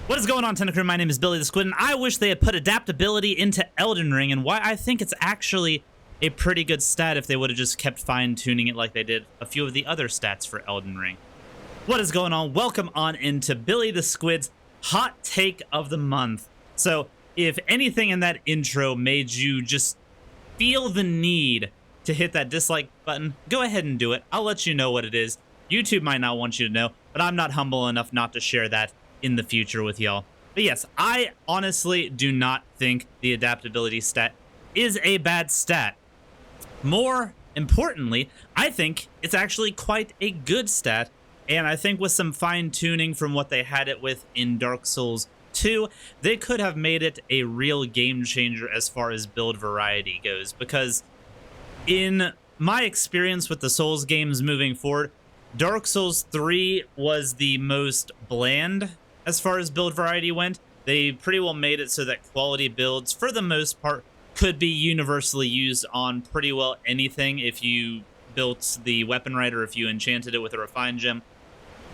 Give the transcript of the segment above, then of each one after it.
What is going on, Tentacrew? My name is Billy the Squid, and I wish they had put adaptability into Elden Ring, and why I think it's actually a pretty good stat if they would have just kept fine-tuning it like they did a few of the other stats for Elden Ring. What is going on? Welcome on into Billy the Squid's Hot Take of the Month. So, if anything in that intro made you just feel the need to hit that dislike button, go ahead and do it. I'll let you know what it is. YouTube might not want you to know, but I'm not humble enough not to share that in the future with y'all. But yes, I honestly do not think the adaptability stat is a bad stat. More importantly, I think it's actually quite a good stat, and I think with some fine-tuning from what they had it with in Dark Souls 2, they could have made it a real game changer as far as build variety goes, because in my experience with the Souls games moving forward, Dark Souls 3 was the most bland as far as build variety went. They pretty well made it so that quality builds, for the most part, could be universally used on pretty well anything if you built the weapon right or if you enchanted it with a refined gem.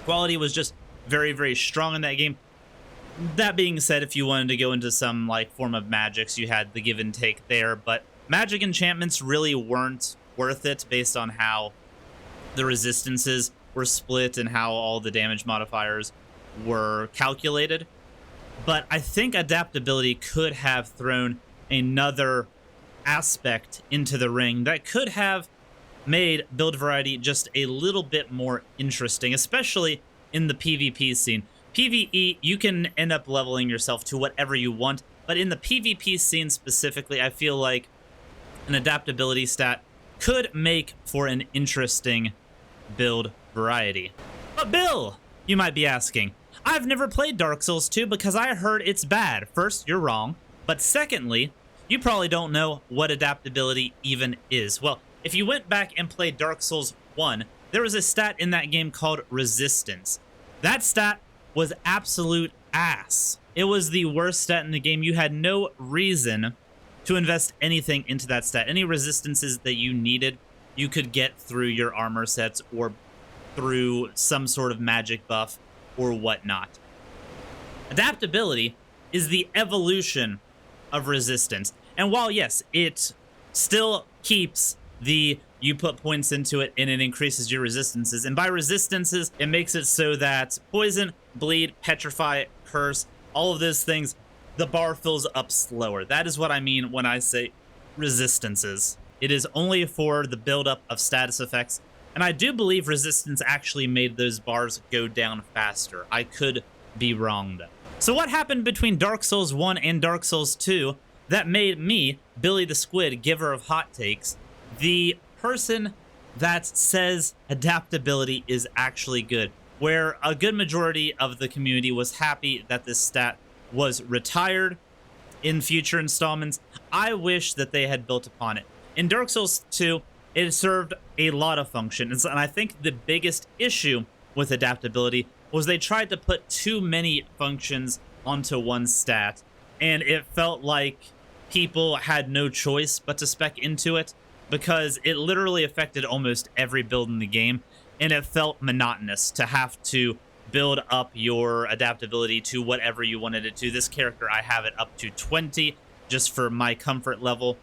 Quality was just very, very strong in that game. That being said, if you wanted to go into some like form of magics, you had the give and take there, but magic enchantments really weren't worth it based on how the resistances were split and how all the damage modifiers were calculated. But I think adaptability could have thrown another aspect into the ring that could have made build variety just a little bit more interesting, especially in the PvP scene. PvE, you can end up leveling yourself to whatever you want, but in the PvP scene specifically, I feel like an adaptability stat could make for an interesting build variety. But Bill, you might be asking, I've never played Dark Souls 2 because I heard it's bad. First, you're wrong. But secondly, you probably don't know what adaptability even is. Well, if you went back and played Dark Souls 1, there was a stat in that game called resistance. That stat was absolute ass. It was the worst stat in the game. You had no reason to invest anything into that stat. Any resistances that you needed, you could get through your armor sets or through some sort of magic buff or whatnot. Adaptability is the evolution of resistance. And while, yes, it still keeps the you put points into it and it increases your resistances. And by resistances, it makes it so that poison, bleed, petrify, curse, all of those things, the bar fills up slower. That is what I mean when I say resistances. It is only for the buildup of status effects. And I do believe resistance actually made those bars go down faster. I could be wrong, though. So what happened between Dark Souls 1 and Dark Souls 2 that made me, Billy the Squid, giver of hot takes, the person that says adaptability is actually good, where a good majority of the community was happy that this stat was retired in future installments? I wish that they had built upon it. In Dark Souls 2, it served a lot of functions, and I think the biggest issue with adaptability was they tried to put too many functions onto one stat, and it felt like people had no choice but to spec into it because it literally affected almost every build in the game, and it felt monotonous to have to build up your adaptability to whatever you wanted it to. This character, I have it up to 20 just for my comfort level.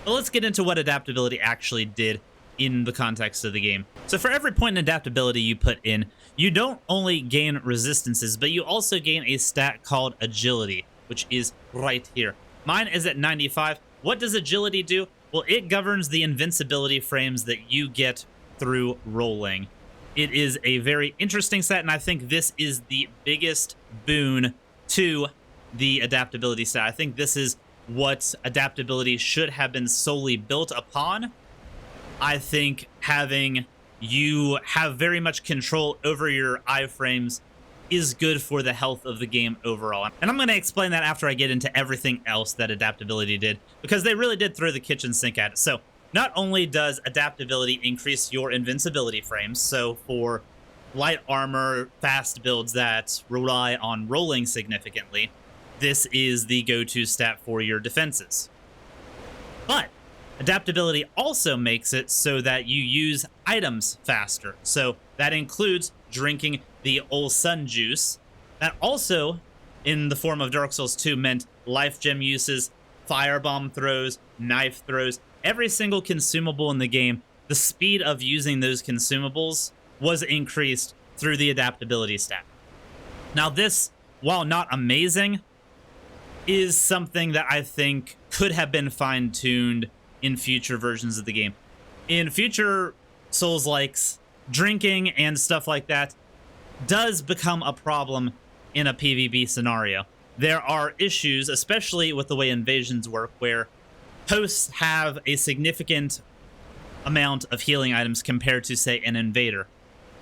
But let's get into what adaptability actually did in the context of the game. So for every point in adaptability you put in, you don't only gain resistances, but you also gain a stat called agility, which is right here. Mine is at 95. What does agility do? Well, it governs the invincibility frames that you get through rolling. It is a very interesting stat, and I think this is the biggest boon to the adaptability stat. I think this is what adaptability should have been solely built upon. I think having you have very much control over your iframes is good for the health of the game overall. And I'm going to explain that after I get into everything else that adaptability did, because they really did throw the kitchen sink at it. So not only does adaptability increase your invincibility frames, so for light armor, fast builds that rely on rolling significantly, this is the go-to stat for your defenses. But adaptability also makes it so that you use items faster. So that includes drinking the Ol Sun juice That also, in the form of Dark Souls 2, meant life gem uses, firebomb throws, knife throws, every single consumable in the game. The speed of using those consumables was increased through the adaptability stat. Now this, while not amazing, is something that I think could have been fine-tuned in future versions of the game. In future Souls-likes, drinking and stuff like that does become a problem in a PvP scenario. There are issues, especially with the way invasions work, where hosts have a significant amount of healing items compared to, say, an invader.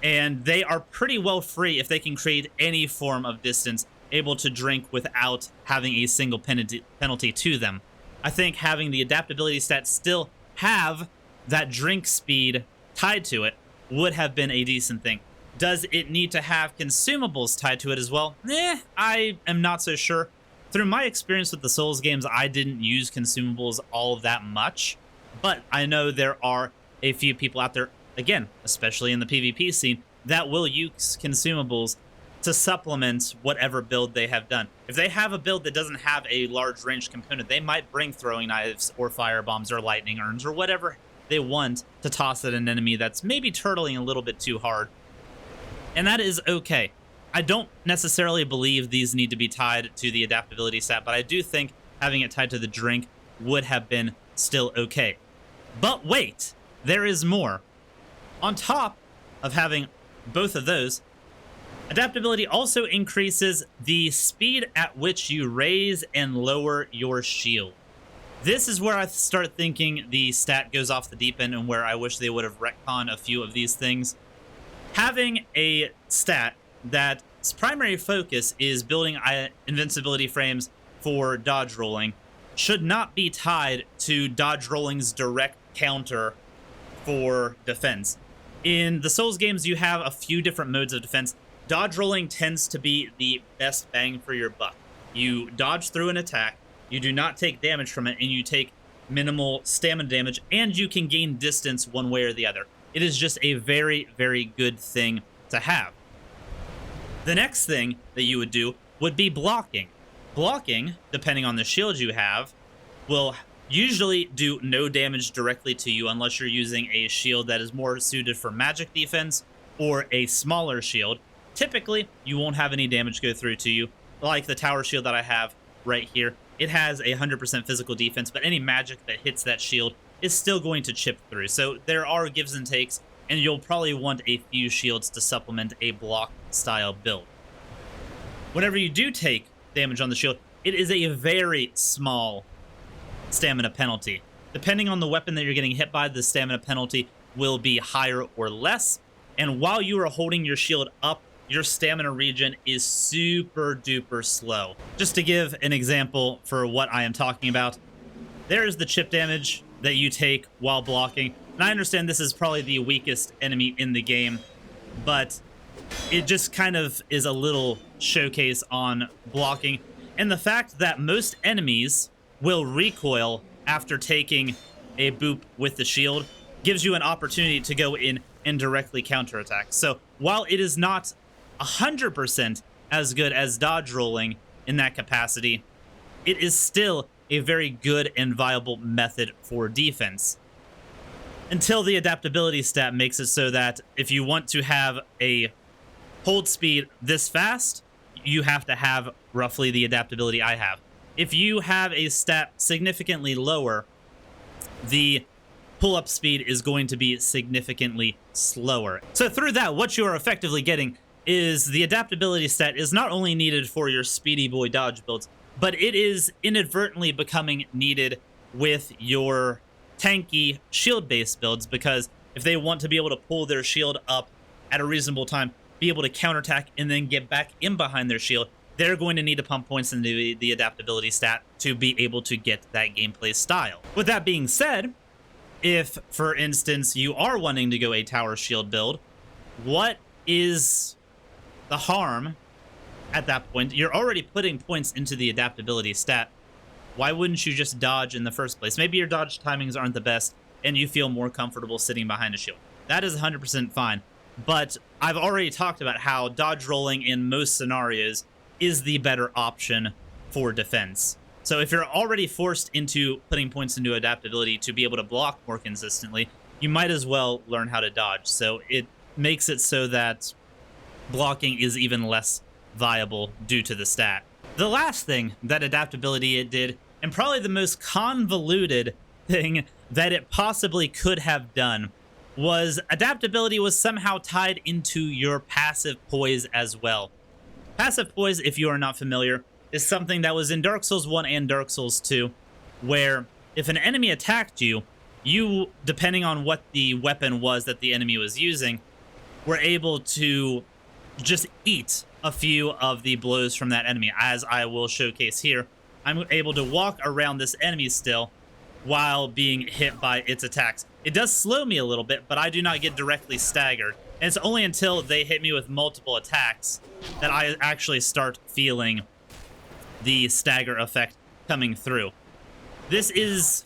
And they are pretty well free if they can create any form of distance, able to drink without having a single penalty to them. I think having the adaptability stats still have that drink speed tied to it would have been a decent thing. Does it need to have consumables tied to it as well? I am not so sure. Through my experience with the Souls games, I didn't use consumables all that much, but I know there are a few people out there, again, especially in the PvP scene, that will use consumables to supplement whatever build they have done. If they have a build that doesn't have a large range component, they might bring throwing knives or fire bombs or lightning urns or whatever they want to toss at an enemy that's maybe turtling a little bit too hard. And that is okay. I don't necessarily believe these need to be tied to the adaptability stat, but I do think having it tied to the drink would have been still okay. But wait, there is more. On top of having both of those, adaptability also increases the speed at which you raise and lower your shield. This is where I start thinking the stat goes off the deep end and where I wish they would have retconned a few of these things. Having a stat that's primary focus is building invincibility frames for dodge rolling should not be tied to dodge rolling's direct counter for defense. In the Souls games, you have a few different modes of defense. Dodge rolling tends to be the best bang for your buck. You dodge through an attack, you do not take damage from it, and you take minimal stamina damage, and you can gain distance one way or the other. It is just a very, very good thing to have. The next thing that you would do would be blocking. Blocking, depending on the shield you have, will usually do no damage directly to you unless you're using a shield that is more suited for magic defense or a smaller shield. Typically, you won't have any damage go through to you, like the tower shield that I have right here. It has a 100% physical defense, but any magic that hits that shield is still going to chip through. So there are gives and takes, and you'll probably want a few shields to supplement a block-style build. Whenever you do take damage on the shield, it is a very small stamina penalty. Depending on the weapon that you're getting hit by, the stamina penalty will be higher or less. And while you are holding your shield up, your stamina regen is super duper slow. Just to give an example for what I am talking about, there's the chip damage that you take while blocking. And I understand this is probably the weakest enemy in the game, but it just kind of is a little showcase on blocking. And the fact that most enemies will recoil after taking a boop with the shield gives you an opportunity to go in and directly counterattack. So while it is not 100% as good as dodge rolling in that capacity, it is still a very good and viable method for defense. Until the adaptability stat makes it so that if you want to have a hold speed this fast, you have to have roughly the adaptability I have. If you have a stat significantly lower, the pull-up speed is going to be significantly slower. So through that, what you are effectively getting is the adaptability stat is not only needed for your speedy boy dodge builds, but it is inadvertently becoming needed with your tanky shield-based builds, because if they want to be able to pull their shield up at a reasonable time, be able to counterattack, and then get back in behind their shield, they're going to need to pump points into the adaptability stat to be able to get that gameplay style. With that being said, if, for instance, you are wanting to go a tower shield build, what is the harm at that point? You're already putting points into the adaptability stat. Why wouldn't you just dodge in the first place? Maybe your dodge timings aren't the best, and you feel more comfortable sitting behind a shield. That is 100% fine. but I've already talked about how dodge rolling in most scenarios is the better option for defense. So if you're already forced into putting points into adaptability to be able to block more consistently, you might as well learn how to dodge. So it makes it so that blocking is even less viable due to the stat. The last thing that adaptability it did, and probably the most convoluted thing that it possibly could have done, was adaptability was somehow tied into your passive poise as well. Passive poise, if you are not familiar, is something that was in Dark Souls 1 and Dark Souls 2, where if an enemy attacked you, you, depending on what the weapon was that the enemy was using, were able to just eat a few of the blows from that enemy. As I will showcase here, I'm able to walk around this enemy still while being hit by its attacks. It does slow me a little bit, but I do not get directly staggered. And it's only until they hit me with multiple attacks that I actually start feeling the stagger effect coming through. This is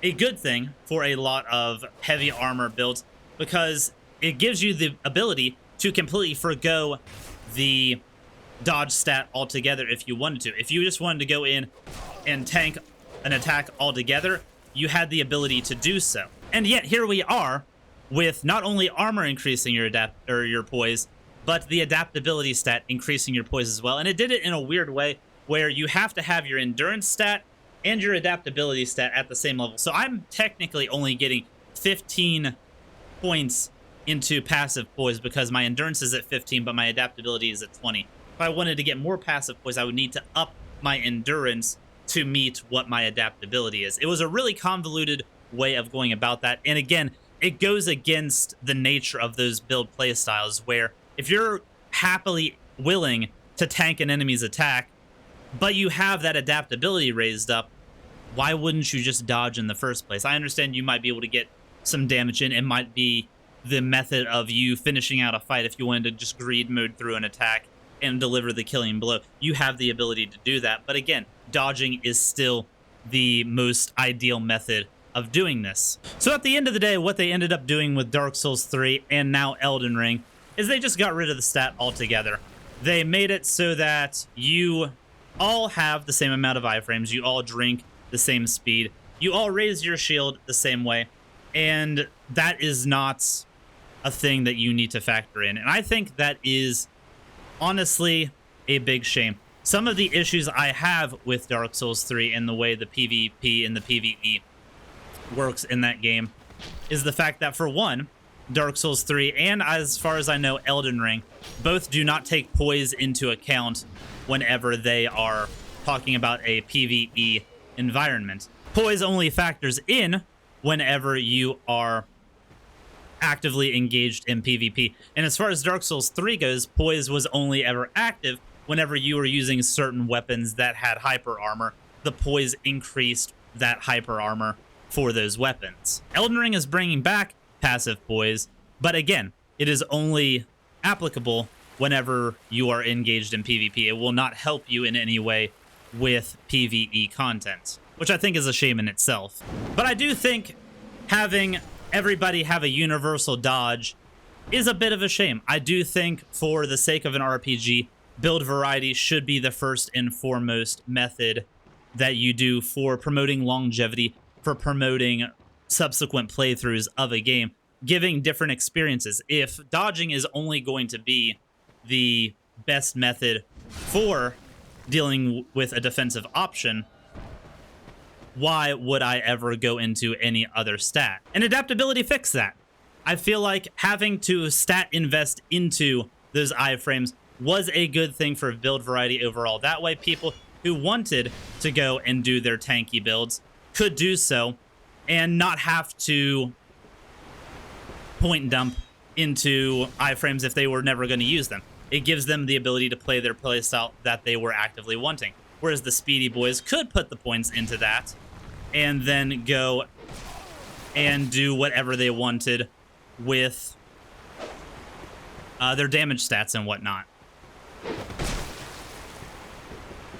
a good thing for a lot of heavy armor builds because it gives you the ability to completely forgo the dodge stat altogether if you wanted to. If you just wanted to go in and tank an attack altogether, you had the ability to do so. And yet here we are with not only armor increasing your poise, but the adaptability stat increasing your poise as well. And it did it in a weird way where you have to have your endurance stat and your adaptability stat at the same level. So I'm technically only getting 15 points into passive poise because my endurance is at 15, but my adaptability is at 20. If I wanted to get more passive poise, I would need to up my endurance to meet what my adaptability is. It was a really convoluted way of going about that. And again, it goes against the nature of those build play styles where if you're happily willing to tank an enemy's attack, but you have that adaptability raised up, why wouldn't you just dodge in the first place? I understand you might be able to get some damage in. It might be the method of you finishing out a fight if you wanted to just greed mode through an attack and deliver the killing blow. You have the ability to do that. But again, dodging is still the most ideal method of doing this. So at the end of the day, what they ended up doing with Dark Souls 3 and now Elden Ring is they just got rid of the stat altogether. They made it so that you all have the same amount of iframes, you all drink the same speed, you all raise your shield the same way, and that is not a thing that you need to factor in. And I think that is honestly a big shame. Some of the issues I have with Dark Souls 3 and the way the PvP and the PvE works in that game is the fact that, for one, Dark Souls 3 and, as far as I know, Elden Ring both do not take poise into account whenever they are talking about a PvE environment. Poise only factors in whenever you are actively engaged in PvP. And as far as Dark Souls 3 goes, poise was only ever active whenever you were using certain weapons that had hyper armor. The poise increased that hyper armor for those weapons. Elden Ring is bringing back passive poise, but again, it is only applicable whenever you are engaged in PvP. It will not help you in any way with PvE content, which I think is a shame in itself. But I do think having everybody have a universal dodge is a bit of a shame. I do think, for the sake of an RPG, build variety should be the first and foremost method that you do for promoting longevity, for promoting subsequent playthroughs of a game, giving different experiences. If dodging is only going to be the best method for dealing with a defensive option, why would I ever go into any other stat? And adaptability fixed that. I feel like having to stat invest into those iframes was a good thing for build variety overall. That way, people who wanted to go and do their tanky builds could do so and not have to point dump into iframes if they were never going to use them. It gives them the ability to play their playstyle that they were actively wanting. Whereas the speedy boys could put the points into that and then go and do whatever they wanted with their damage stats and whatnot.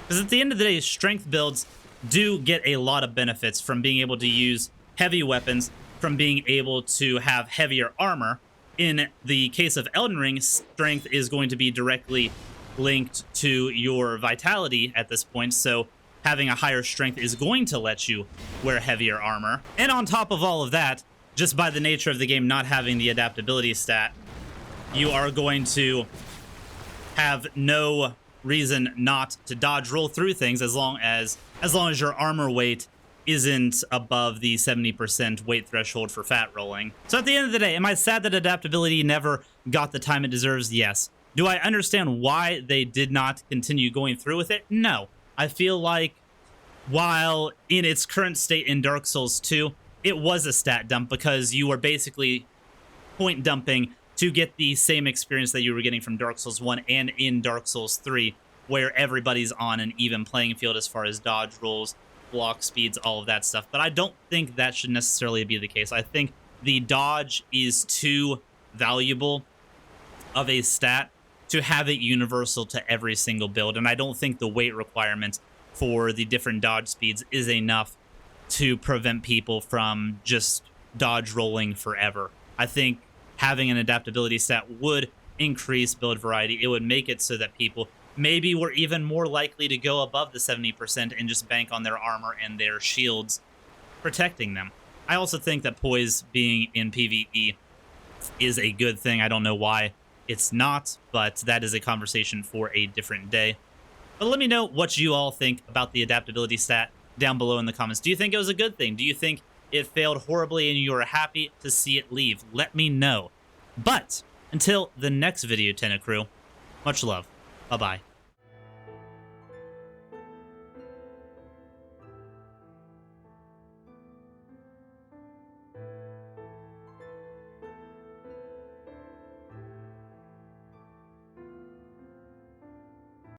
Because at the end of the day, strength builds do get a lot of benefits from being able to use heavy weapons, from being able to have heavier armor, In the case of Elden Ring, strength is going to be directly linked to your vitality at this point, so having a higher strength is going to let you wear heavier armor. And on top of all of that, just by the nature of the game not having the adaptability stat, you are going to have no reason not to dodge roll through things as long as your armor weight isn't above the 70% weight threshold for fat rolling. So at the end of the day, am I sad that adaptability never got the time it deserves? Yes. Do I understand why they did not continue going through with it? No. I feel like while in its current state in Dark Souls 2, it was a stat dump because you were basically point dumping to get the same experience that you were getting from Dark Souls 1 and in Dark Souls 3, where everybody's on an even playing field as far as dodge rolls, block speeds, all of that stuff. But I don't think that should necessarily be the case. I think the dodge is too valuable of a stat to have it universal to every single build, and I don't think the weight requirement for the different dodge speeds is enough to prevent people from just dodge rolling forever. I think having an adaptability stat would increase build variety. It would make it so that people maybe were even more likely to go above the 70% and just bank on their armor and their shields protecting them. I also think that poise being in PvE is a good thing. I don't know why it's not, but that is a conversation for a different day. But let me know what you all think about the adaptability stat down below in the comments. Do you think it was a good thing? Do you think it failed horribly and you are happy to see it leave? Let me know. But until the next video, Tenna Crew, much love. Bye-bye.